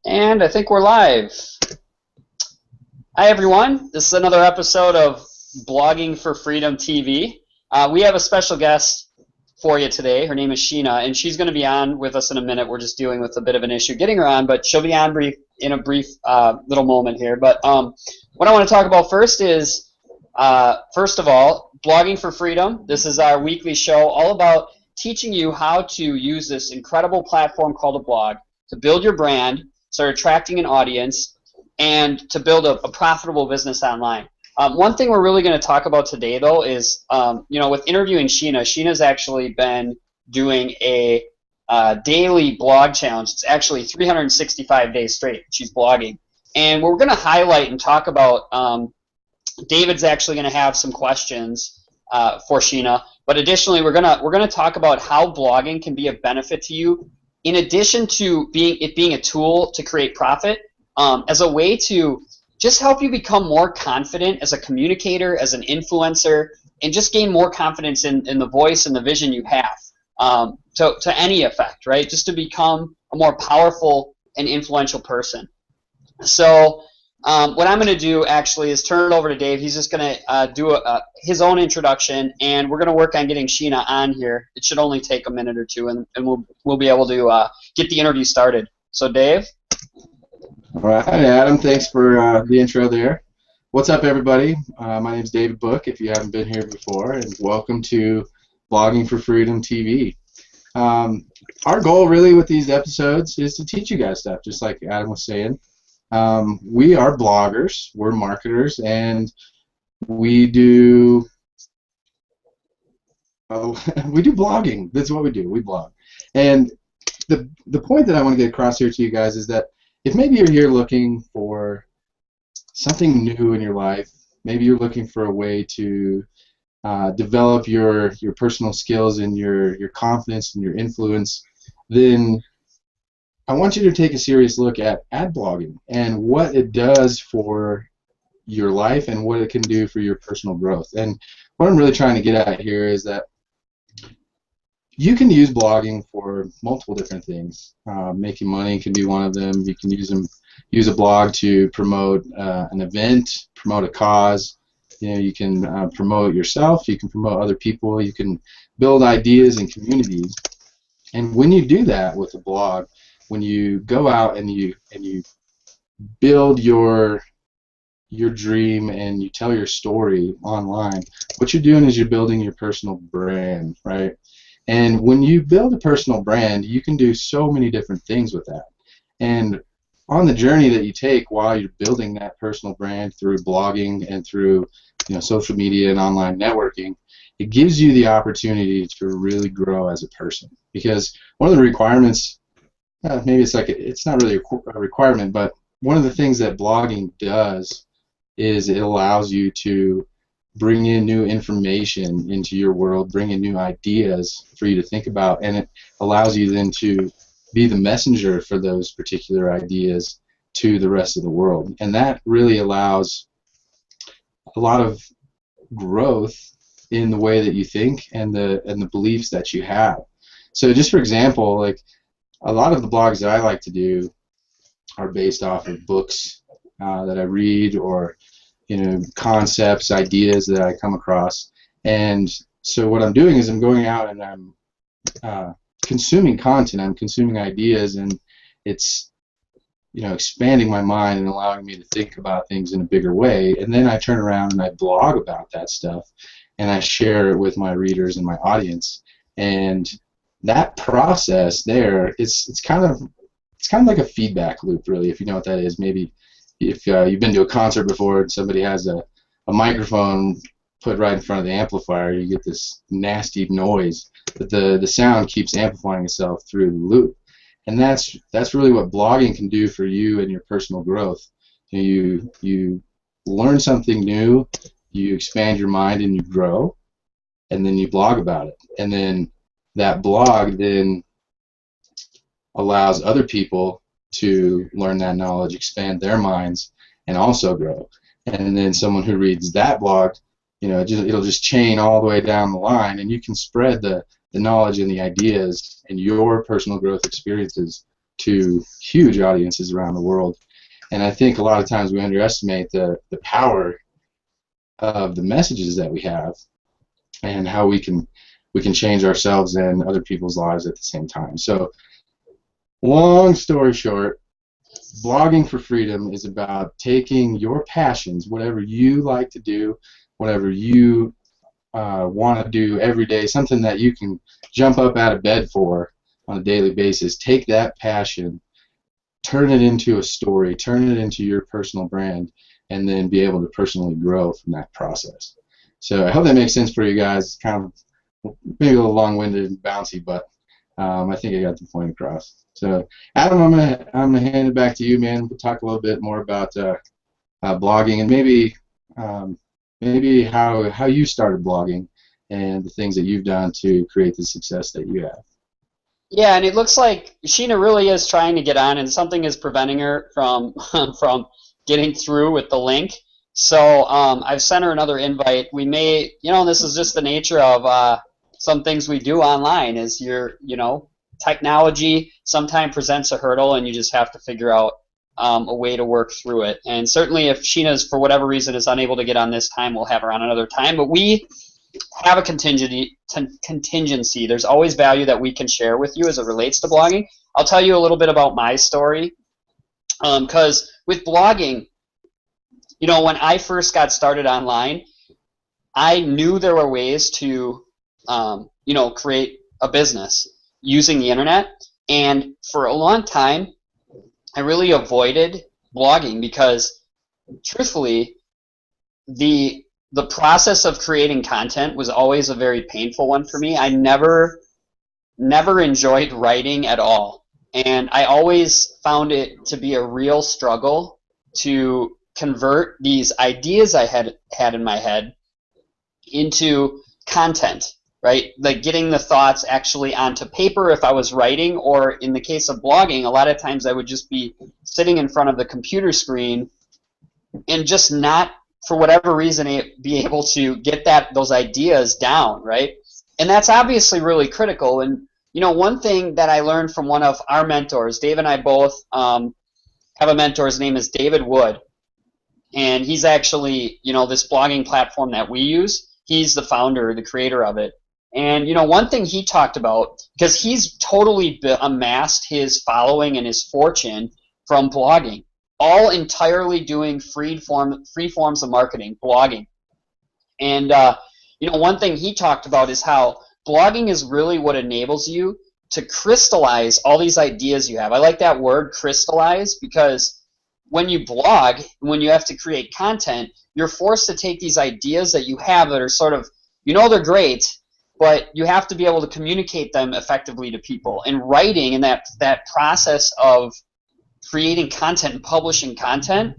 And I think we're live. Hi, everyone. This is another episode of Blogging for Freedom TV. We have a special guest for you today. Her name is Sheena, and she's going to be on with us in a minute. We're just dealing with a bit of an issue getting her on, but she'll be on in a brief little moment here. But what I want to talk about first is, first of all, Blogging for Freedom. This is our weekly show all about teaching you how to use this incredible platform called a blog to build your brand, start attracting an audience, and to build a profitable business online. One thing we're really going to talk about today, though, is with interviewing Sheena. Sheena's actually been doing a daily blog challenge. It's actually 365 days straight. She's blogging, and we're going to highlight and talk about. David's actually going to have some questions for Sheena, but additionally, we're gonna talk about how blogging can be of benefit to you, in addition to being a tool to create profit, as a way to just help you become more confident as a communicator, as an influencer, and just gain more confidence in the voice and the vision you have, to any effect, right? Just to become a more powerful and influential person. So what I'm going to do actually is turn it over to Dave. He's just going to do his own introduction, and we're going to work on getting Sheena on here. It should only take a minute or two, and we'll be able to get the interview started. So, Dave? All right, hi Adam. Thanks for the intro there. What's up, everybody? My name is David Book, if you haven't been here before, and welcome to Blogging for Freedom TV. Our goal really with these episodes is to teach you guys stuff, just like Adam was saying. We are bloggers, we're marketers, and we do blogging. That's what we do. We blog. And the point that I want to get across here to you guys is that if maybe you're here looking for something new in your life, maybe you're looking for a way to develop your personal skills and your confidence and your influence, then I want you to take a serious look at ad blogging and what it does for your life and what it can do for your personal growth. And what I'm really trying to get at here is that you can use blogging for multiple different things. Making money can be one of them. You can use a blog to promote an event, promote a cause. You can promote yourself. You can promote other people. You can build ideas and communities. And when you do that with a blog, when you go out and you build your dream and you tell your story online, what you're doing is you're building your personal brand, right? And when you build a personal brand, you can do so many different things with that. And on the journey that you take while you're building that personal brand through blogging and through social media and online networking, it gives you the opportunity to really grow as a person. Because one of the requirements, maybe it's not really a requirement, but one of the things that blogging does is it allows you to bring in new information into your world, bring in new ideas for you to think about, and it allows you then to be the messenger for those particular ideas to the rest of the world. And that really allows a lot of growth in the way that you think and the beliefs that you have. So just for example, like a lot of the blogs that I like to do are based off of books that I read, or concepts, ideas that I come across. And so what I'm doing is I'm going out and I'm consuming content, I'm consuming ideas, and it's expanding my mind and allowing me to think about things in a bigger way. And then I turn around and I blog about that stuff, and I share it with my readers and my audience. And that process there, it's kind of like a feedback loop, really, if you know what that is. Maybe if you've been to a concert before and somebody has a microphone put right in front of the amplifier, you get this nasty noise, but the sound keeps amplifying itself through the loop. And that's really what blogging can do for you and your personal growth. You learn something new, you expand your mind and you grow, and then you blog about it. And then that blog then allows other people to learn that knowledge, expand their minds, and also grow. And then someone who reads that blog, it'll just chain all the way down the line, and you can spread the knowledge and the ideas and your personal growth experiences to huge audiences around the world. And I think a lot of times we underestimate the power of the messages that we have and how we can change ourselves and other people's lives at the same time. So, long story short, blogging for freedom is about taking your passions, whatever you like to do, whatever you want to do every day, something that you can jump up out of bed for on a daily basis. Take that passion, turn it into a story, turn it into your personal brand, and then be able to personally grow from that process. So I hope that makes sense for you guys. Kind of maybe a little long-winded and bouncy, but I think I got the point across. So Adam, I'm gonna hand it back to you, man. We'll talk a little bit more about blogging and maybe how you started blogging and the things that you've done to create the success that you have. Yeah, and it looks like Sheena really is trying to get on, and something is preventing her from from getting through with the link. So I've sent her another invite. We may, this is just the nature of some things we do online. Is technology sometimes presents a hurdle, and you just have to figure out a way to work through it. And certainly, if Sheena's for whatever reason is unable to get on this time, we'll have her on another time. But we have a contingency. There's always value that we can share with you as it relates to blogging. I'll tell you a little bit about my story, because with blogging, when I first got started online, I knew there were ways to, create a business using the internet. And for a long time, I really avoided blogging because, truthfully, the process of creating content was always a very painful one for me. I never enjoyed writing at all. And I always found it to be a real struggle to convert these ideas I had in my head into content, right? Like getting the thoughts actually onto paper if I was writing, or in the case of blogging, a lot of times I would just be sitting in front of the computer screen and just not, for whatever reason, be able to get those ideas down, right? And that's obviously really critical. And one thing that I learned from one of our mentors, Dave and I both have a mentor. His name is David Wood, and he's actually this blogging platform that we use. He's the founder, the creator of it. And one thing he talked about, because he's totally amassed his following and his fortune from blogging, all entirely doing free forms of marketing, blogging. And one thing he talked about is how blogging is really what enables you to crystallize all these ideas you have. I like that word, crystallize, because when you blog, when you have to create content, you're forced to take these ideas that you have that are sort of, they're great, but you have to be able to communicate them effectively to people. And writing and that process of creating content and publishing content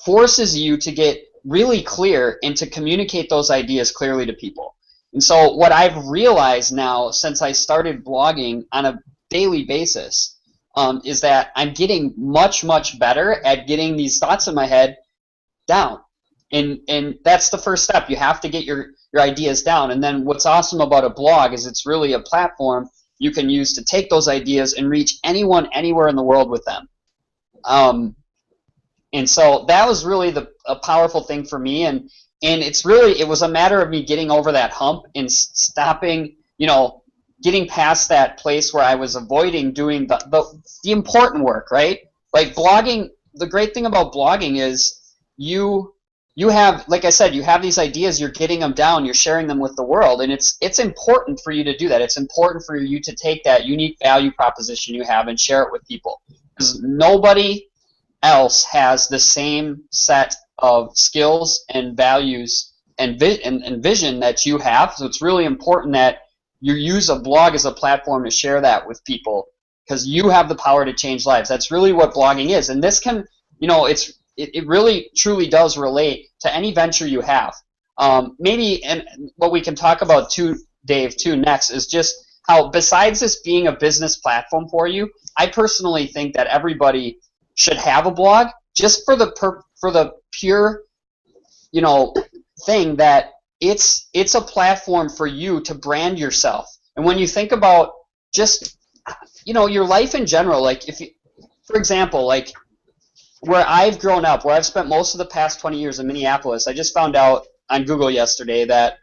forces you to get really clear and to communicate those ideas clearly to people. And so what I've realized now since I started blogging on a daily basis is that I'm getting much, much better at getting these thoughts in my head down. And that's the first step. You have to get your ideas down. And then what's awesome about a blog is it's really a platform you can use to take those ideas and reach anyone, anywhere in the world with them. And so that was really a powerful thing for me. And it was a matter of me getting over that hump and stopping, getting past that place where I was avoiding doing the important work, right? Like blogging, the great thing about blogging is you have, like I said, you have these ideas, you're getting them down, you're sharing them with the world, and it's important for you to do that. It's important for you to take that unique value proposition you have and share it with people, because nobody else has the same set of skills and values and vision that you have. So it's really important that you use a blog as a platform to share that with people, because you have the power to change lives. That's really what blogging is. And this can, it really truly does relate to any venture you have. Maybe, and what we can talk about too, Dave, next is just how, besides this being a business platform for you, I personally think that everybody should have a blog, just for the pure, thing that it's a platform for you to brand yourself. And when you think about just your life in general. Like if you, for example, like where I've grown up, where I've spent most of the past 20 years in Minneapolis, I just found out on Google yesterday that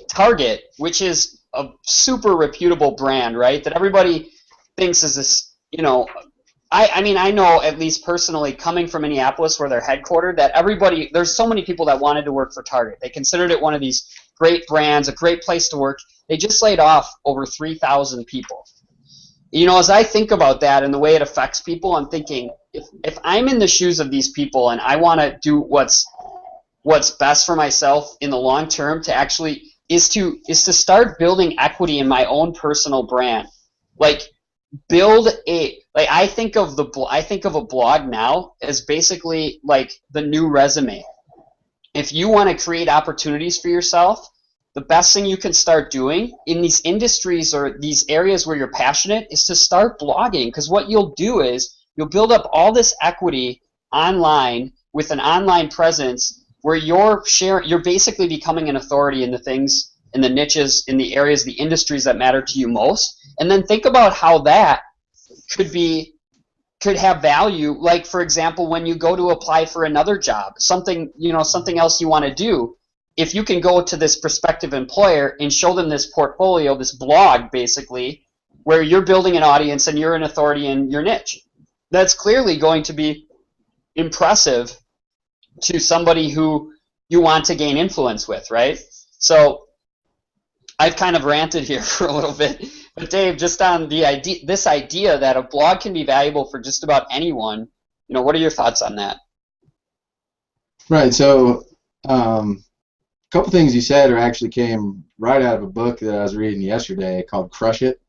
Target, which is a super reputable brand, right? That everybody thinks is this, I mean, I know at least personally, coming from Minneapolis where they're headquartered, that there's so many people that wanted to work for Target. They considered it one of these great brands, a great place to work. They just laid off over 3,000 people. As I think about that and the way it affects people, I'm thinking, if I'm in the shoes of these people and I want to do what's best for myself in the long term, to actually is to start building equity in my own personal brand. Like I think of a blog now as basically like the new resume. If you want to create opportunities for yourself, the best thing you can start doing in these industries or these areas where you're passionate is to start blogging, because what you'll do is you'll build up all this equity online with an online presence where you're basically becoming an authority in the things, in the niches, in the areas, the industries that matter to you most. And then think about how that could have value. Like, for example, when you go to apply for another job, something else you want to do, if you can go to this prospective employer and show them this portfolio, this blog basically, where you're building an audience and you're an authority in your niche, that's clearly going to be impressive to somebody who you want to gain influence with, right? So I've kind of ranted here for a little bit, but Dave, just on this idea that a blog can be valuable for just about anyone, what are your thoughts on that? Right. So, a couple things you said actually came right out of a book that I was reading yesterday called "Crush It"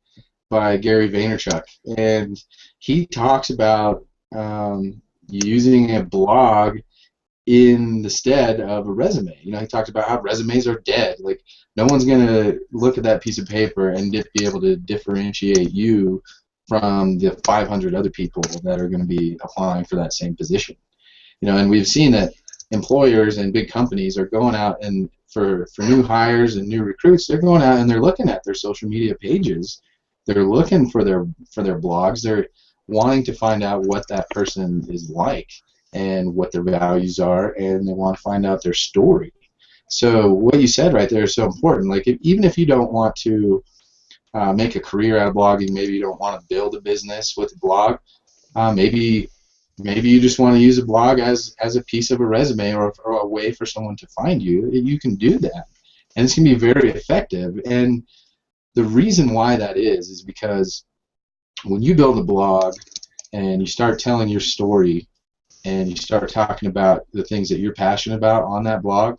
by Gary Vaynerchuk, and he talks about using a blog in the stead of a resume. He talks about how resumes are dead. Like, no one's going to look at that piece of paper and be able to differentiate you from the 500 other people that are going to be applying for that same position. And we've seen that employers and big companies are going out, and for new hires and new recruits, they're going out and they're looking at their social media pages. They're looking for their blogs. They're wanting to find out what that person is like and what their values are, and they want to find out their story. So what you said right there is so important. Like, even if you don't want to make a career out of blogging, maybe you don't want to build a business with a blog, maybe you just want to use a blog as a piece of a resume or a way for someone to find you. You can do that, and it's going to be very effective. And the reason why that is because when you build a blog and you start telling your story and you start talking about the things that you're passionate about on that blog,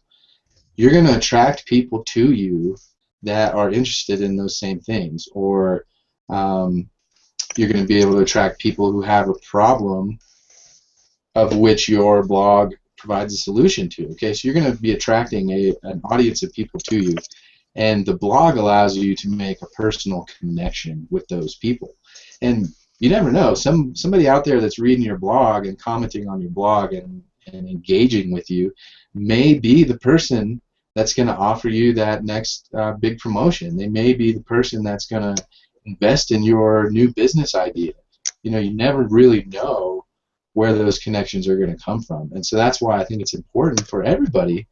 you're going to attract people to you that are interested in those same things, or you're going to be able to attract people who have a problem of which your blog provides a solution to. Okay, so you're going to be attracting an audience of people to you, and the blog allows you to make a personal connection with those people. And you never know, somebody out there that's reading your blog and commenting on your blog and engaging with you may be the person that's going to offer you that next big promotion. They may be the person that's going to invest in your new business idea. You never really know where those connections are going to come from. And so that's why I think it's important for everybody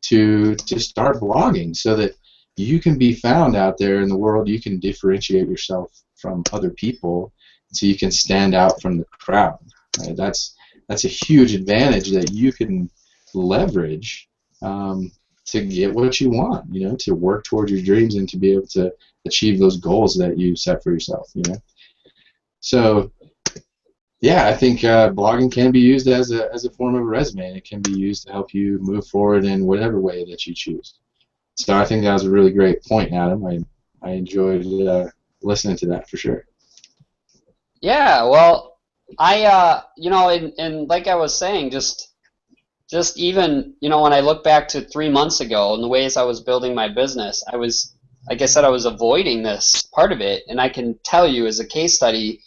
to start blogging, so that you can be found out there in the world. You can differentiate yourself from other people, so you can stand out from the crowd. Right? That's a huge advantage that you can leverage to get what you want, to work towards your dreams and to be able to achieve those goals that you set for yourself, So, yeah, I think blogging can be used as a form of a resume, and it can be used to help you move forward in whatever way that you choose. So I think that was a really great point, Adam. I enjoyed listening to that for sure. Yeah, well, and like I was saying, just even, when I look back to 3 months ago and the ways I was building my business, like I said, I was avoiding this part of it, and I can tell you as a case study,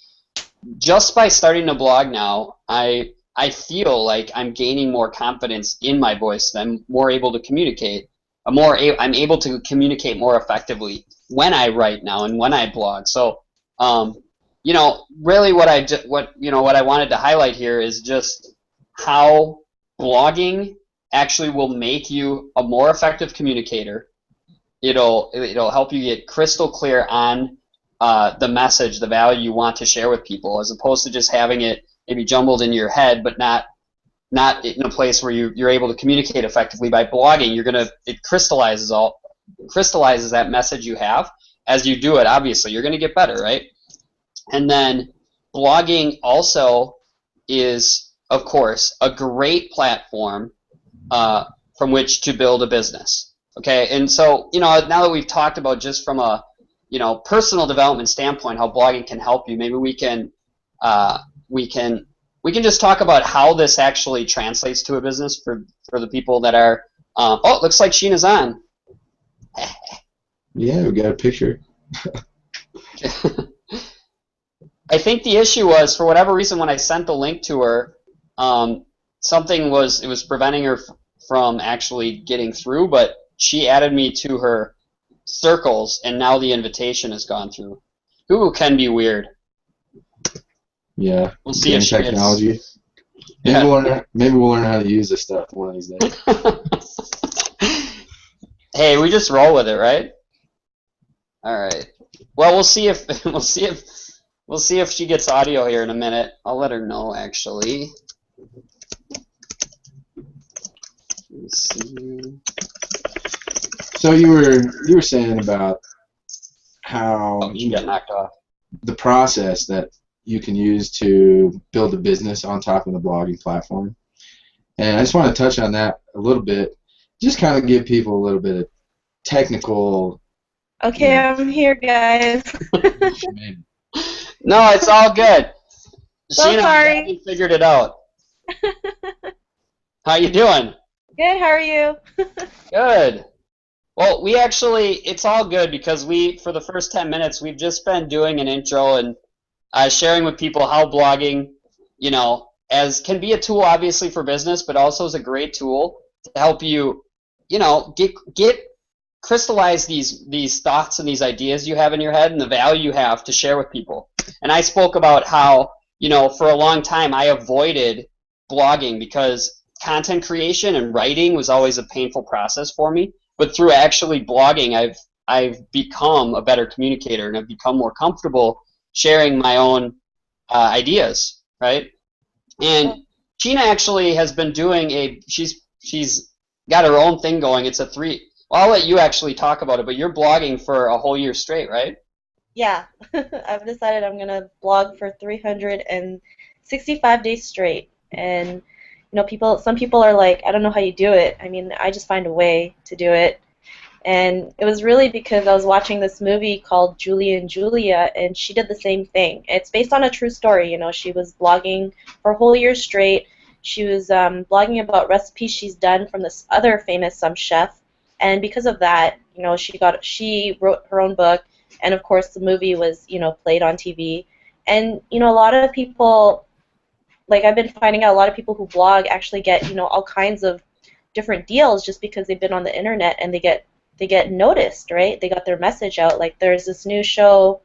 just by starting to blog now, I feel like I'm gaining more confidence in my voice, and I'm more able to communicate. I'm able to communicate more effectively when I write now and when I blog. So You know, really what I wanted to highlight here is just how blogging actually will make you a more effective communicator. It'll help you get crystal clear on the message, the value you want to share with people, as opposed to just having it maybe jumbled in your head, but not in a place where you're able to communicate effectively. By blogging, it crystallizes that message you have. As you do it, obviously, you're gonna get better, right? And then blogging also is, of course, a great platform from which to build a business. Okay, and so now that we've talked about just from a personal development standpoint how blogging can help you, maybe we can just talk about how this actually translates to a business for the people that are. Oh, looks like Sheena's on. Yeah, we got a picture. I think the issue was, for whatever reason, when I sent the link to her, something was preventing her from actually getting through, but she added me to her circles, and now the invitation has gone through. Google can be weird. Yeah. We'll see if she technology. gets... Maybe we'll learn how to use this stuff one of these days. Hey, we just roll with it, right? All right. Well, we'll see if she gets audio here in a minute. I'll let her know, actually. Let's see. So you were saying about how She got knocked off. the process that you can use to build a business on top of the blogging platform, and I just want to touch on that a little bit, just kind of give people a little bit of technical. Okay, I'm here, guys. No, it's all good. So Sheena, sorry. you figured it out. How you doing? Good, how are you? Good. Well, it's all good because for the first 10 minutes, we've just been doing an intro and sharing with people how blogging, as can be a tool, obviously, for business, but also is a great tool to help you, get crystallize these thoughts and these ideas you have in your head and the value you have to share with people. And I spoke about how, for a long time I avoided blogging because content creation and writing was always a painful process for me. But through actually blogging, I've become a better communicator and I've become more comfortable sharing my own ideas, right? And Sheena actually has been doing she's got her own thing going. It's I'll let you actually talk about it, but you're blogging for a whole year straight, right? Yeah, I've decided I'm going to blog for 365 days straight. And, some people are like, I don't know how you do it. I mean, I just find a way to do it. And it was really because I was watching this movie called Julie and Julia, and she did the same thing. It's based on a true story. She was blogging for a whole year straight. She was blogging about recipes she's done from this other famous chef. And because of that, she wrote her own book, and of course the movie was, played on TV. And, a lot of people, like I've been finding out, a lot of people who blog actually get, all kinds of different deals just because they've been on the internet and they get noticed, right? They got their message out. Like there's this new show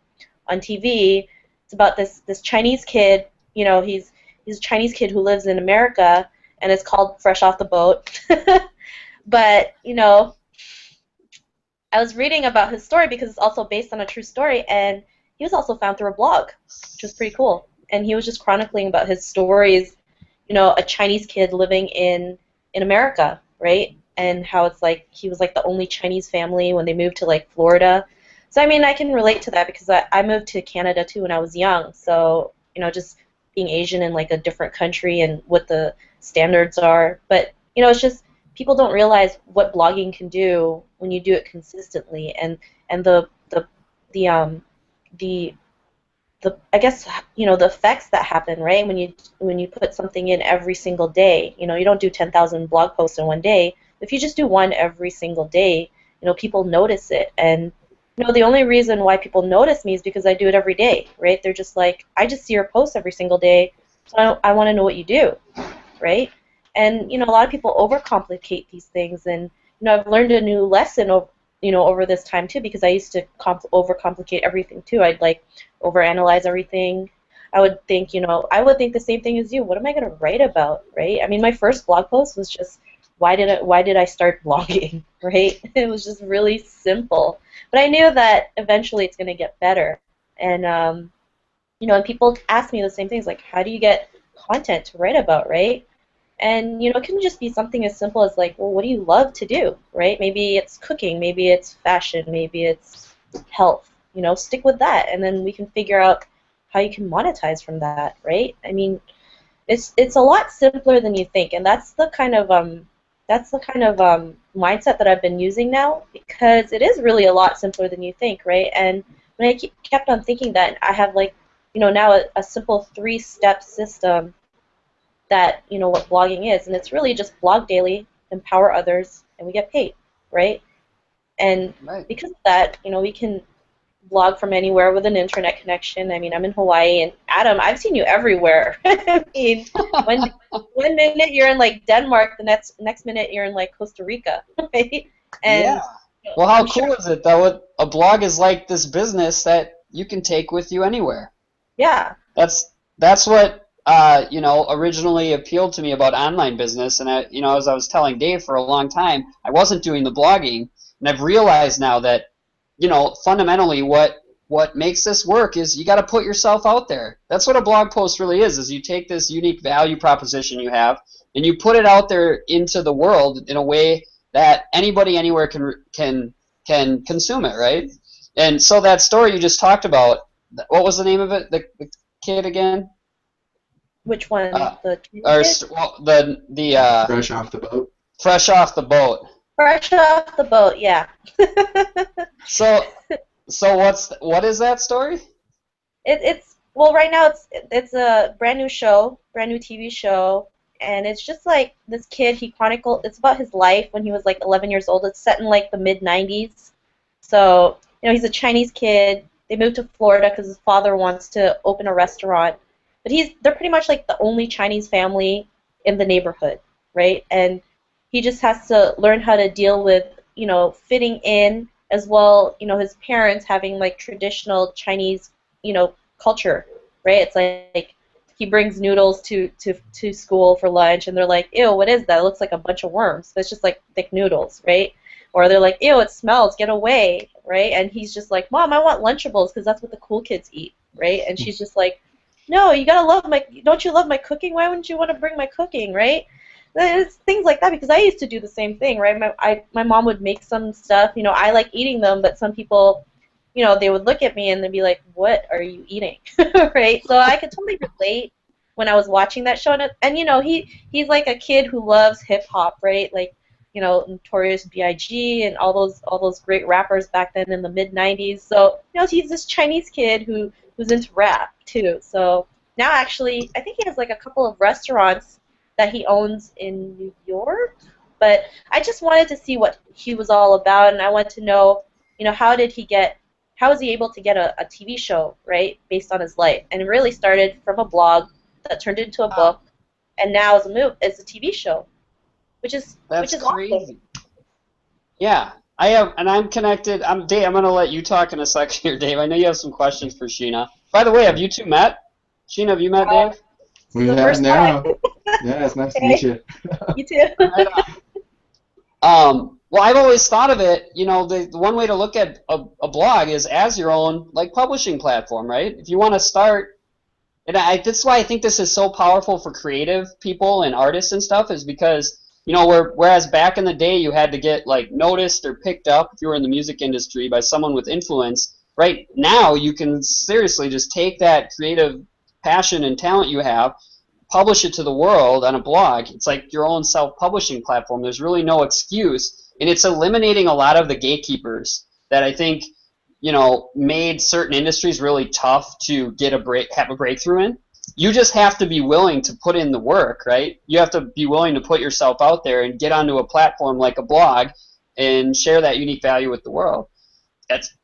on TV. It's about this Chinese kid. He's a Chinese kid who lives in America, and it's called Fresh Off the Boat. But I was reading about his story because it's also based on a true story, and he was also found through a blog, which was pretty cool. And he was just chronicling about his stories, a Chinese kid living in America, right? And how it's like he was like the only Chinese family when they moved to like Florida. So I mean, I can relate to that because I moved to Canada too when I was young. So just being Asian in like a different country and what the standards are. But it's just people don't realize what blogging can do when you do it consistently, and the I guess the effects that happen, right? When you put something in every single day, you don't do 10,000 blog posts in one day. If you just do one every single day, people notice it. And the only reason why people notice me is because I do it every day, right? They're just like, I just see your posts every single day, so I want to know what you do, right? And a lot of people overcomplicate these things, and I've learned a new lesson over this time too, because I used to overcomplicate everything too. I'd like overanalyze everything. I would think, I would think the same thing as you. What am I going to write about, right? I mean, my first blog post was just why did I start blogging, right? It was just really simple. But I knew that eventually it's going to get better. And and people ask me the same things like, how do you get content to write about, right? And it can just be something as simple as like, well, what do you love to do, right? Maybe it's cooking, maybe it's fashion, maybe it's health. Stick with that, and then we can figure out how you can monetize from that, right? I mean, it's a lot simpler than you think, and that's the kind of mindset that I've been using now, because it is really a lot simpler than you think, right? And when I kept on thinking that, I have like now a simple 3-step system that what blogging is, and it's really just blog daily, empower others, and we get paid, right? And Right. because of that, we can blog from anywhere with an internet connection. I mean, I'm in Hawaii, and Adam, I've seen you everywhere. I mean, one minute you're in like Denmark, the next minute you're in like Costa Rica, right? And Yeah. Well, how I'm cool sure, is it though? A blog is like this business that you can take with you anywhere. yeah, That's what originally appealed to me about online business. And as I was telling Dave for a long time, I wasn't doing the blogging, and I've realized now that fundamentally what makes this work is you got to put yourself out there. That's what a blog post really is you take this unique value proposition you have and you put it out there into the world in a way that anybody anywhere can consume it, right? And so that story you just talked about, what was the name of it? The kid again? which one? Uh, The or kid? well, the Fresh off the boat. fresh off the boat. Fresh off the boat, yeah. So what is that story? It's well, right now it's a brand new show, brand new TV show, and it's just like this kid. It's about his life when he was like 11 years old. It's set in like the mid 90s. So he's a Chinese kid. They moved to Florida because his father wants to open a restaurant, but they're pretty much like the only Chinese family in the neighborhood, right? And he just has to learn how to deal with fitting in, as well, his parents having like traditional Chinese, culture, right? It's like he brings noodles to school for lunch, and they're like, ew, what is that? It looks like a bunch of worms. But it's just like thick noodles, right? Or they're like, ew, it smells, get away, right? And he's just like, Mom, I want Lunchables because that's what the cool kids eat, right? And she's just like, no, you gotta don't you love my cooking? Why wouldn't you want to bring my cooking, right? It's things like that, because I used to do the same thing, right? My mom would make some stuff, I like eating them, but some people, they would look at me and they'd be like, what are you eating, right? So I could totally relate when I was watching that show, and he's like a kid who loves hip hop, right? Like, Notorious B.I.G. and all those great rappers back then in the mid '90s. So he's this Chinese kid who's into rap too. So now actually, I think he has like a couple of restaurants that he owns in New York. But I just wanted to see what he was all about, and I wanted to know, how was he able to get a TV show, right, based on his life? And it really started from a blog that turned into a book, and now it's a TV show, which is That's awesome. crazy. Yeah, I have, and I'm connected. Dave. I'm gonna let you talk in a second here, Dave. I know you have some questions for Sheena. By the way, have you two met? Sheena, have you met Dave? We The have first now. time. Yeah, it's nice to meet you. You too. Right well, I've always thought of it. The one way to look at a blog is as your own like publishing platform, right? If you want to start, and that's why I think this is so powerful for creative people and artists and stuff, is because whereas back in the day you had to get like noticed or picked up if you were in the music industry by someone with influence. Right now you can seriously just take that creative passion and talent you have, publish it to the world on a blog. It's like your own self-publishing platform. There's really no excuse, and it's eliminating a lot of the gatekeepers that I think made certain industries really tough to have a breakthrough in. You just have to be willing to put in the work, right? You have to be willing to put yourself out there and get onto a platform like a blog and share that unique value with the world.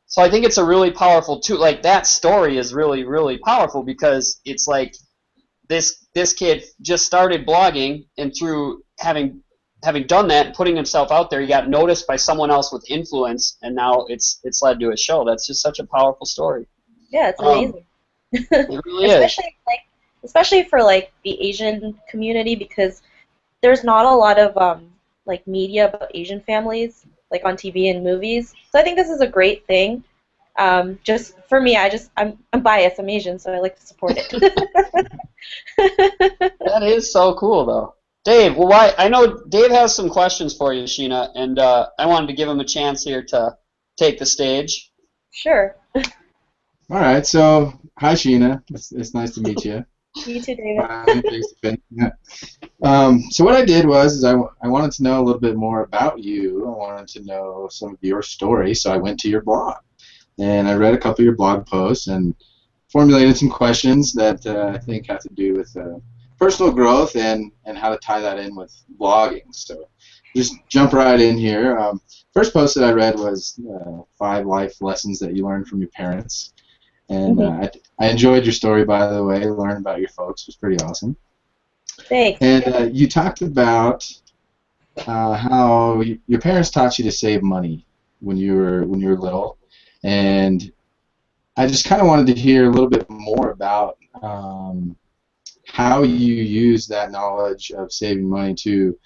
So I think it's a really powerful tool. Like that story is really, really powerful, because it's like this kid just started blogging, and through having done that and putting himself out there, he got noticed by someone else with influence, and now it's led to a show. That's just such a powerful story. Yeah, it's Um, amazing. it really is. Especially for like the Asian community because there's not a lot of like media about Asian families like on TV and movies. So I think this is a great thing. Just for me, I'm biased. I'm Asian, so I like to support it. That is so cool, though. Dave, well, why? I know Dave has some questions for you, Sheena, and I wanted to give him a chance here to take the stage. Sure. All right, so hi Sheena, it's nice to meet you. You too, David. Finally, face to face. Yeah. So what I did was I wanted to know a little bit more about you. I wanted to know some of your story, so I went to your blog and I read a couple of your blog posts and formulated some questions that I think have to do with personal growth and how to tie that in with blogging. So just jump right in here. First post that I read was 5 life lessons that you learned from your parents. And Hmm. I enjoyed your story, by the way. Learning about your folks was pretty awesome. Thanks. And you talked about how your parents taught you to save money when you were little, and I just kind of wanted to hear a little bit more about how you use that knowledge of saving money to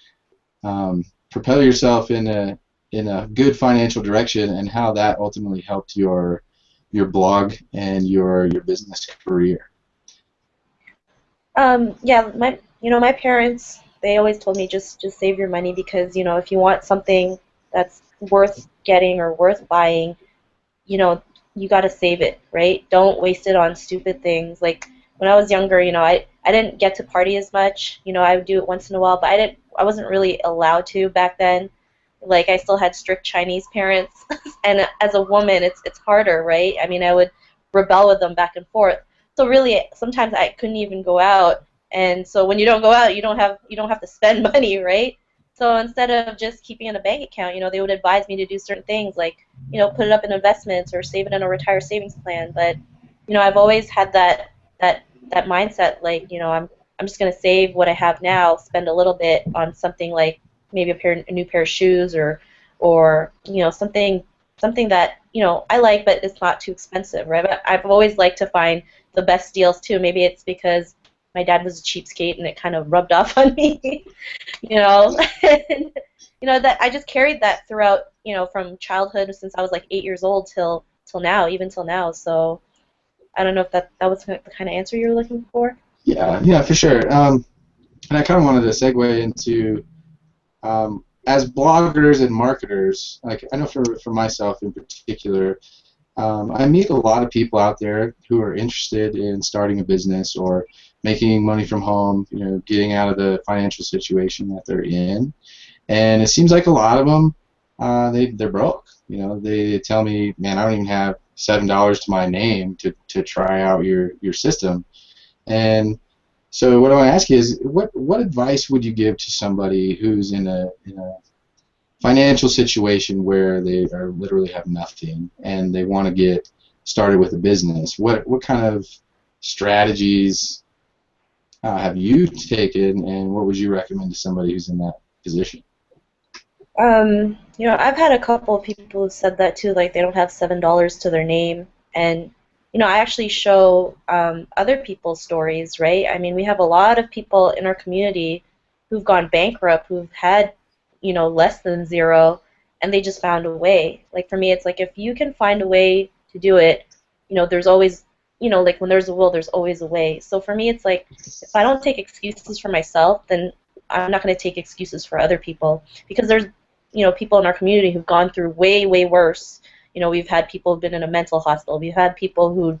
propel yourself in a good financial direction, and how that ultimately helped your blog and your business career. Yeah, my parents, they always told me just save your money because, if you want something that's worth getting or worth buying, you know, you got to save it, right? Don't waste it on stupid things. Like when I was younger, I didn't get to party as much. I would do it once in a while, but I wasn't really allowed to back then. Like I still had strict Chinese parents, and as a woman, it's harder, right? I mean, I would rebel with them back and forth. So really, sometimes I couldn't even go out, and so when you don't go out, you don't have to spend money, right? So instead of just keeping in a bank account, they would advise me to do certain things like, put it up in investments or save it in a retire savings plan. But, I've always had that mindset, like, I'm just gonna save what I have now, spend a little bit on something like maybe a new pair of shoes or something that I like, but it's not too expensive, right? But I've always liked to find the best deals too. Maybe it's because my dad was a cheapskate and it kind of rubbed off on me, you know. And, that I just carried that throughout, from childhood since I was like 8 years old till now, even till now. So I don't know if that was the kind of answer you were looking for. Yeah, yeah, for sure. And I kind of wanted to segue into as bloggers and marketers. Like I know for myself in particular, I meet a lot of people out there who are interested in starting a business or making money from home. Getting out of the financial situation that they're in. And it seems like a lot of them, they're broke. They tell me, man, I don't even have $7 to my name to try out your system. And so what I want to ask you is, what advice would you give to somebody who's in a financial situation where they are literally have nothing and they want to get started with a business? What kind of strategies have you taken, and what would you recommend to somebody who's in that position? I've had a couple of people who said that too, like they don't have $7 to their name, and I actually show other people's stories, right? I mean, we have a lot of people in our community who've gone bankrupt, who've had, less than zero, and they just found a way. Like for me, it's like if you can find a way to do it, there's always, like when there's a will, there's always a way. So for me, it's like if I don't take excuses for myself, then I'm not going to take excuses for other people because there's people in our community who've gone through way, way worse. We've had people who've been in a mental hospital. We've had people who've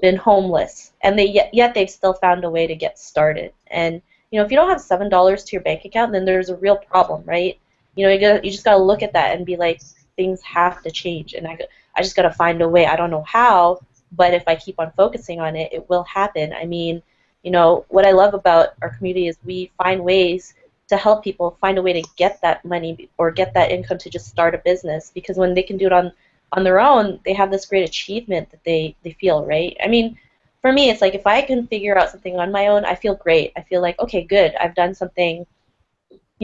been homeless, and yet they've still found a way to get started. And if you don't have $7 to your bank account, then there's a real problem, right? You just gotta look at that and be like, things have to change, and I just gotta find a way. I don't know how, but if I keep on focusing on it, it will happen. I mean, what I love about our community is we find ways to help people find a way to get that money or get that income to just start a business, because when they can do it on their own, they have this great achievement that they feel, right? I mean, for me, it's like if I can figure out something on my own, I feel great. I feel like, okay, good, I've done something,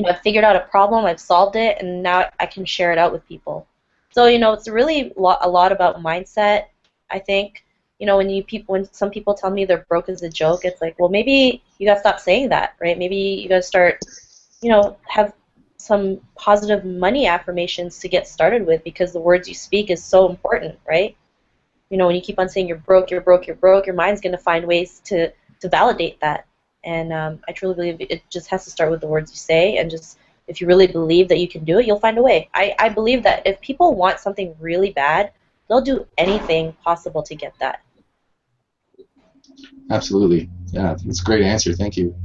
I've figured out a problem, I've solved it, and now I can share it out with people. So, it's really a lot about mindset, I think. when some people tell me they're broke as a joke, it's like, well, maybe you gotta stop saying that, right? Maybe you gotta start, have some positive money affirmations to get started with, because the words you speak is so important, right? When you keep on saying you're broke, you're broke, you're broke, your mind's gonna find ways to validate that. And I truly believe it just has to start with the words you say, and just if you really believe that you can do it, you'll find a way. I believe that if people want something really bad, they'll do anything possible to get that. Absolutely. Yeah, that's a great answer. Thank you.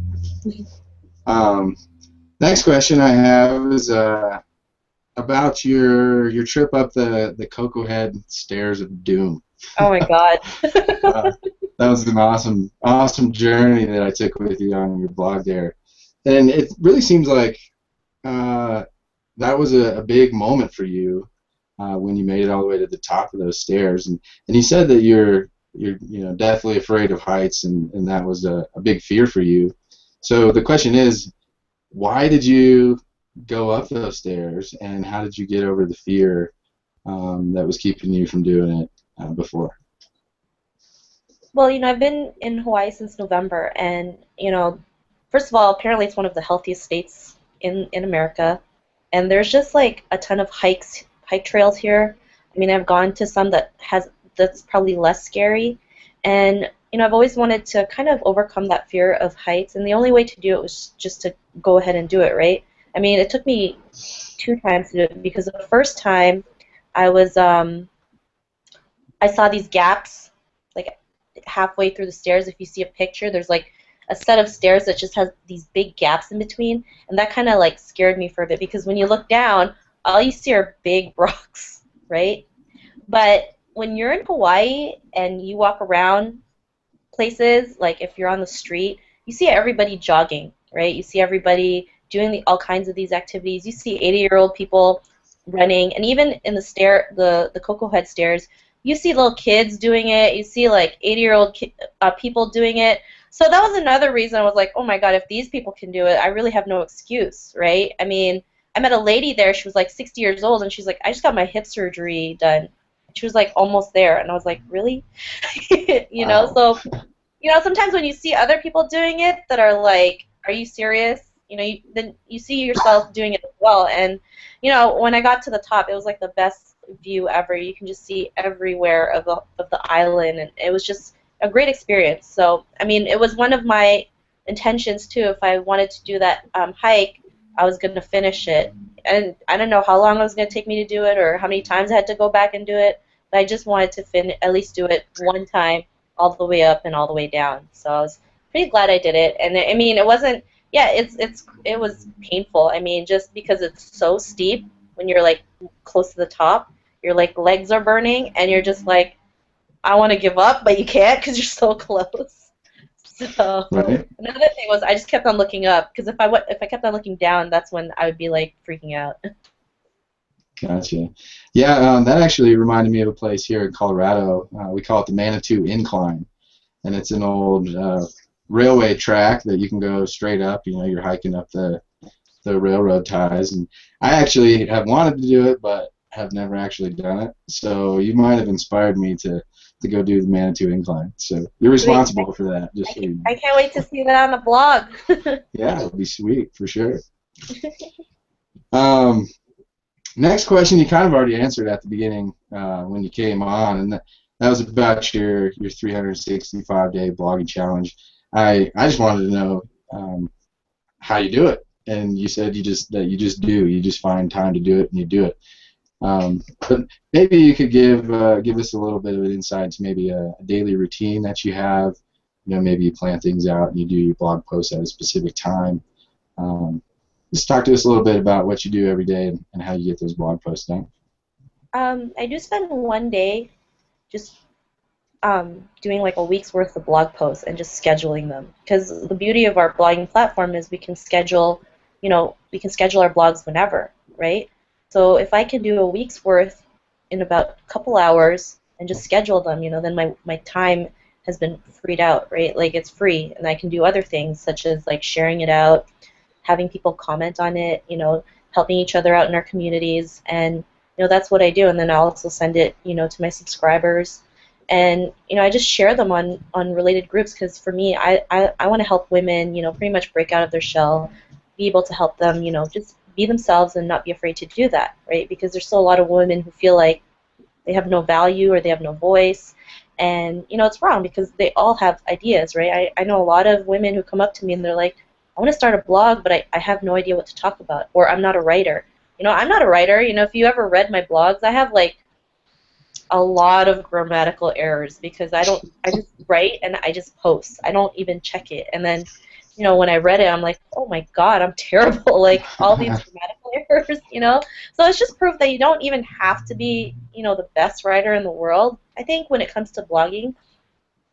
Next question I have is about your trip up the Koko Head stairs of doom. Oh my God. That was an awesome journey that I took with you on your blog there, and it really seems like that was a big moment for you when you made it all the way to the top of those stairs, and you said that you're deathly afraid of heights, and that was a big fear for you. So the question is, why did you go up those stairs, and how did you get over the fear that was keeping you from doing it before? Well, I've been in Hawaii since November, and first of all, apparently it's one of the healthiest states in America, and there's just like a ton of hike trails here. I mean, I've gone to some that's probably less scary, and I've always wanted to kind of overcome that fear of heights, and the only way to do it was just to go ahead and do it, right? I mean, it took me 2 times to do it, because the first time I was I saw these gaps like halfway through the stairs. If you see a picture, there's like a set of stairs that just has these big gaps in between, and that kind of like scared me for a bit, because when you look down, all you see are big rocks, right? But when you're in Hawaii and you walk around places, like if you're on the street, you see everybody jogging, right? You see everybody doing all kinds of these activities. You see 80-year-old people running, and even in the Koko Head stairs, you see little kids doing it. You see like 80-year-old people doing it. So that was another reason I was like, oh my God, if these people can do it, I really have no excuse, right? I mean, I met a lady there. She was like 60 years old, and she's like, I just got my hip surgery done. She was like almost there, and I was like, really? Wow. So sometimes when you see other people doing it that are like, are you serious? Then you see yourself doing it as well. And when I got to the top, it was like the best view ever. You can just see everywhere of the island, and it was just a great experience. So I mean, it was one of my intentions too. If I wanted to do that hike, I was going to finish it. And I don't know how long it was going to take me to do it, or how many times I had to go back and do it, but I just wanted to at least do it one time, all the way up and all the way down. So I was pretty glad I did it. And I mean, it wasn't, yeah, it was painful. I mean, just because it's so steep, when you're like close to the top, your like legs are burning, and you're just like, I want to give up, but you can't because you're so close. So Right. another thing was, I just kept on looking up, because if I kept on looking down, that's when I would be like freaking out. Gotcha. Yeah, that actually reminded me of a place here in Colorado. We call it the Manitou Incline, and it's an old railway track that you can go straight up. You're hiking up the railroad ties, and I actually have wanted to do it, but have never actually done it. So you might have inspired me to go do the Manitou Incline. So you're responsible for that. Just so you know. I can't wait to see that on the blog. Yeah, it'll be sweet for sure. Next question you kind of already answered at the beginning when you came on, and that was about your 365-day blogging challenge. I just wanted to know how you do it, and you said you just find time to do it, and you do it. But maybe you could give us a little bit of an insight to maybe a daily routine that you have. Maybe you plan things out and you do your blog posts at a specific time. Just talk to us a little bit about what you do every day and how you get those blog posts done. I do spend one day just doing like a week's worth of blog posts and just scheduling them. Because the beauty of our blogging platform is we can schedule our blogs whenever, right? So if I can do a week's worth in about a couple hours and just schedule them, then my time has been freed out, right? Like, it's free, and I can do other things, such as like sharing it out, having people comment on it, helping each other out in our communities, and that's what I do. And then I'll also send it, to my subscribers. And I just share them on related groups because for me, I want to help women, pretty much break out of their shell, be able to help them, just be themselves and not be afraid to do that, right? Because there's still a lot of women who feel like they have no value or they have no voice. And, it's wrong because they all have ideas, right? I know a lot of women who come up to me and they're like, I want to start a blog, but I have no idea what to talk about, or I'm not a writer. I'm not a writer. If you ever read my blogs, I have like a lot of grammatical errors because I just write and I just post. I don't even check it. And then, when I read it, I'm like, oh my God, I'm terrible. Like all these grammatical errors. So it's just proof that you don't even have to be, the best writer in the world. I think when it comes to blogging,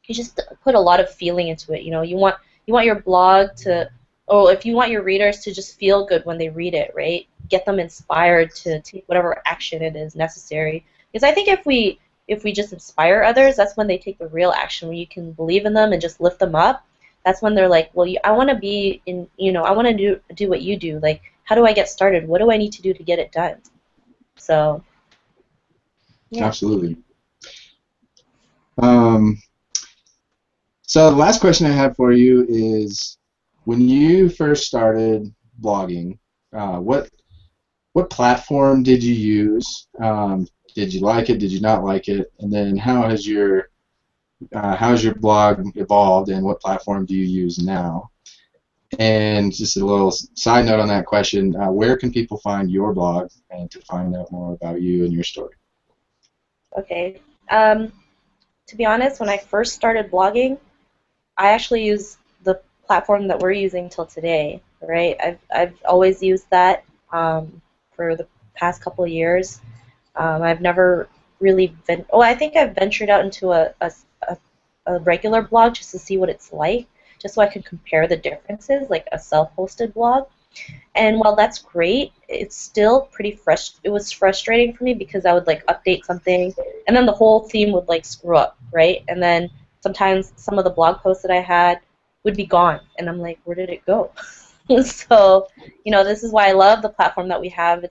you just put a lot of feeling into it. You want your blog to, or if you want your readers to just feel good when they read it, right? Get them inspired to take whatever action it is necessary. Because I think if we just inspire others, that's when they take the real action, where you can believe in them and just lift them up. That's when they're like, well, I want to be in, I want to do what you do. Like, how do I get started? What do I need to do to get it done? So, yeah. Absolutely. So the last question I have for you is, when you first started blogging, what platform did you use? Did you like it? Did you not like it? And then how's your blog evolved, and what platform do you use now? And just a little side note on that question, where can people find your blog and to find out more about you and your story? Okay. To be honest, when I first started blogging, I actually used the platform that we're using till today, right? I've always used that for the past couple of years. I've never really been. Oh, I think I've ventured out into a regular blog just to see what it's like, just so I could compare the differences, like a self-hosted blog. And while that's great, it's still pretty it was frustrating for me because I would like update something, and then the whole theme would like screw up, right? And then sometimes some of the blog posts that I had would be gone, and I'm like, where did it go? So, this is why I love the platform that we have.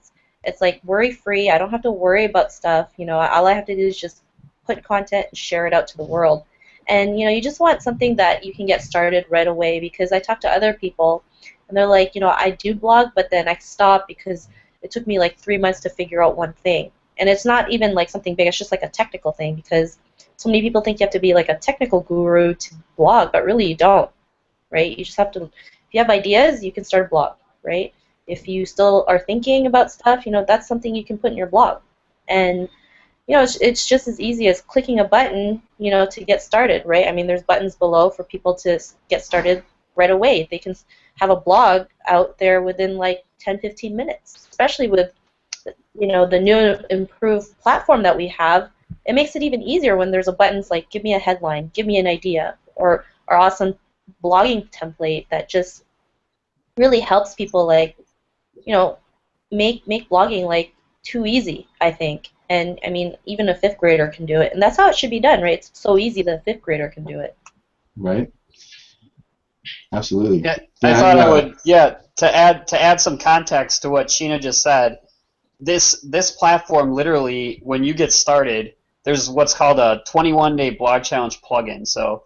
It's like worry-free. I don't have to worry about stuff. All I have to do is just put content and share it out to the world. And, you just want something that you can get started right away, because I talk to other people, and they're like, I do blog, but then I stop because it took me like 3 months to figure out one thing. And it's not even like something big. It's just like a technical thing, because so many people think you have to be like a technical guru to blog, but really you don't, right? You just have to, if you have ideas, you can start a blog, right? If you still are thinking about stuff, that's something you can put in your blog. And, it's just as easy as clicking a button, to get started, right? I mean, there's buttons below for people to get started right away. They can have a blog out there within like 10-15 minutes, especially with, the new improved platform that we have. It makes it even easier when there's a buttons like give me a headline, give me an idea, or awesome blogging template that just really helps people like, make blogging like too easy, I think. And I mean, even a fifth grader can do it, and that's how it should be done, right? It's so easy that a fifth grader can do it. Right. Absolutely. Yeah, I thought I would. Yeah, to add some context to what Sheena just said, this platform literally, when you get started, there's what's called a 21-day blog challenge plugin. So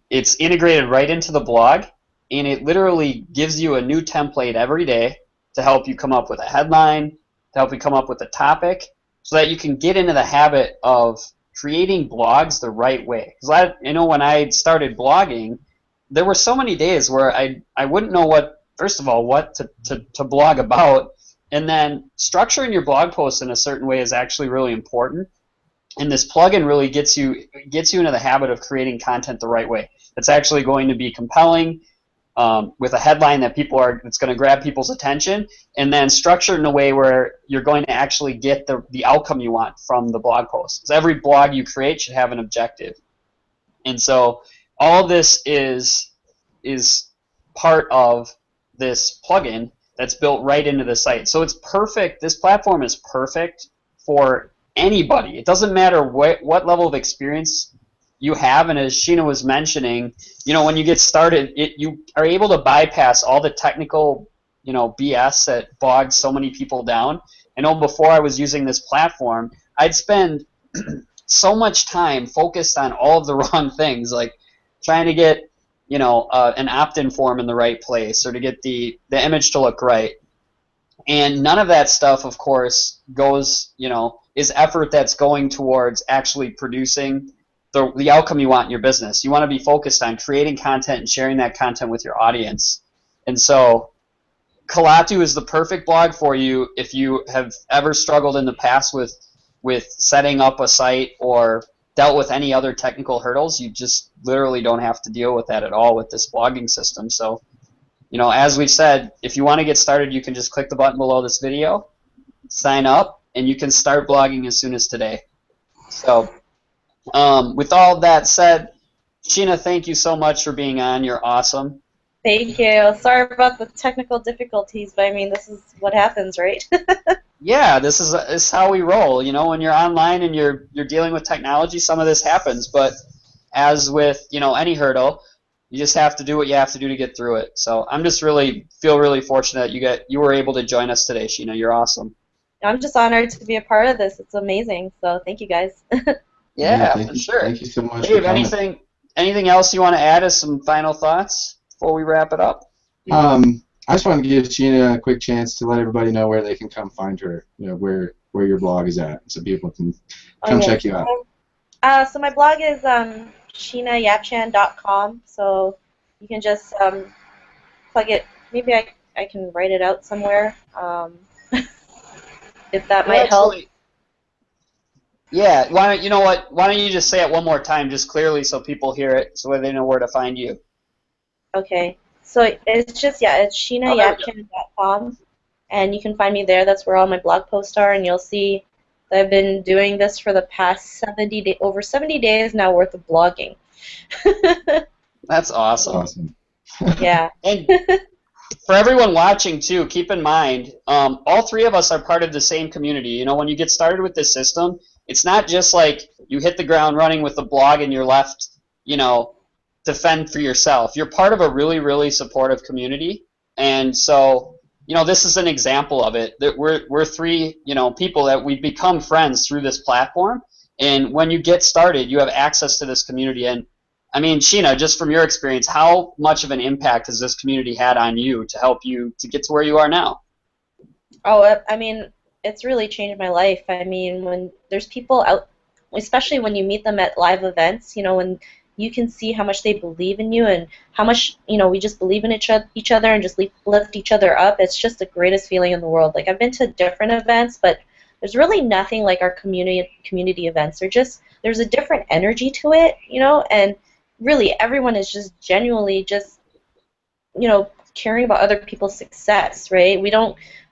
it's integrated right into the blog, and it literally gives you a new template every day to help you come up with a headline, to help you come up with a topic, so that you can get into the habit of creating blogs the right way. Because when I started blogging, there were so many days where I wouldn't know what to blog about, and then structuring your blog posts in a certain way is actually really important. And this plugin really gets you into the habit of creating content the right way. It's actually going to be compelling, with a headline that's going to grab people's attention, and then structured in a way where you're going to actually get the outcome you want from the blog post. Because every blog you create should have an objective. And so all of this is part of this plugin that's built right into the site. So it's perfect. This platform is perfect for anybody. It doesn't matter what level of experience you have, and as Sheena was mentioning, when you get started, you are able to bypass all the technical, BS that bogs so many people down. I know before I was using this platform, I'd spend so much time focused on all of the wrong things, like trying to get, you know, an opt-in form in the right place, or to get the image to look right. And none of that stuff, of course, goes, you know, is effort that's going towards actually producing the outcome you want in your business. You want to be focused on creating content and sharing that content with your audience. And so Kalatu is the perfect blog for you if you have ever struggled in the past with setting up a site or dealt with any other technical hurdles. You just literally don't have to deal with that at all with this blogging system. So, you know, as we've said, if you want to get started, you can just click the button below this video, sign up, and you can start blogging as soon as today. So with all that said, Sheena, thank you so much for being on. You're awesome. Thank you. Sorry about the technical difficulties, but I mean, this is what happens, right? Yeah, this is how we roll. You know, when you're online and you're dealing with technology, some of this happens. But as with, you know, any hurdle, you just have to do what you have to do to get through it. So I'm just feel really fortunate you were able to join us today, Sheena. You're awesome. I'm just honored to be a part of this. It's amazing. So thank you guys. Yeah, for sure. Thank you so much. Dave, anything else you want to add as some final thoughts before we wrap it up? I just wanted to give Sheena a quick chance to let everybody know where they can come find her, you know, where your blog is at, so people can come check you out. So my blog is SheenaYapChan.com, so you can just plug it. Maybe I can write it out somewhere, if that might help. Yeah, why don't you just say it one more time, just clearly, so people hear it, so they know where to find you. Okay. So it's just, it's SheenaYapChan.com, and you can find me there. That's where all my blog posts are, and you'll see that I've been doing this for the past over 70 days now worth of blogging. That's awesome. Yeah. And for everyone watching too, keep in mind, all three of us are part of the same community. You know, when you get started with this system, it's not just like you hit the ground running with the blog and you're left, you know, to fend for yourself. You're part of a really, really supportive community, and so, you know, this is an example of it. That we're three, you know, people that we've become friends through this platform, and when you get started, you have access to this community. And I mean, Sheena, just from your experience, how much of an impact has this community had on you to help you to get to where you are now? Oh, I mean, it's really changed my life. I mean, when there's people out, especially when you meet them at live events, you know, when you can see how much they believe in you and how much, you know, we just believe in each other and just lift each other up. It's just the greatest feeling in the world. Like, I've been to different events, but there's really nothing like our community events. There's a different energy to it, you know, and really everyone is just genuinely just, you know, caring about other people's success, right?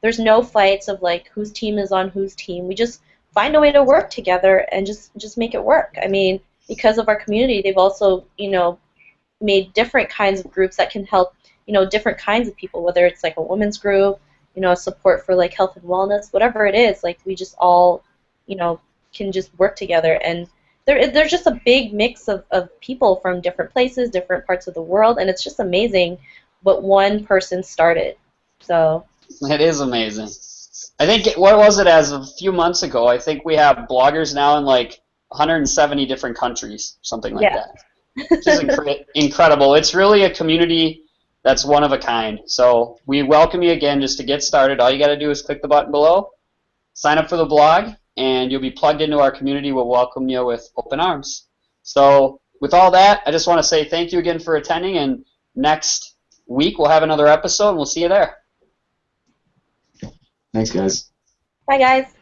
There's no fights of like whose team is on whose team. We just find a way to work together and just make it work. I mean, because of our community, they've also, you know, made different kinds of groups that can help, you know, different kinds of people, whether it's like a women's group, you know, support for like health and wellness, whatever it is, like we just all, you know, can just work together. And there's just a big mix of people from different places, different parts of the world, and it's just amazing what one person started. So it is amazing. I think, what was it, as of a few months ago, I think we have bloggers now in like 170 different countries, something like that. Which is incredible. It's really a community that's one of a kind. So we welcome you again. Just to get started, all you got to do is click the button below, sign up for the blog, and you'll be plugged into our community. We'll welcome you with open arms. So with all that, I just want to say thank you again for attending, and next week we'll have another episode, and we'll see you there. Thanks, guys. bye, guys.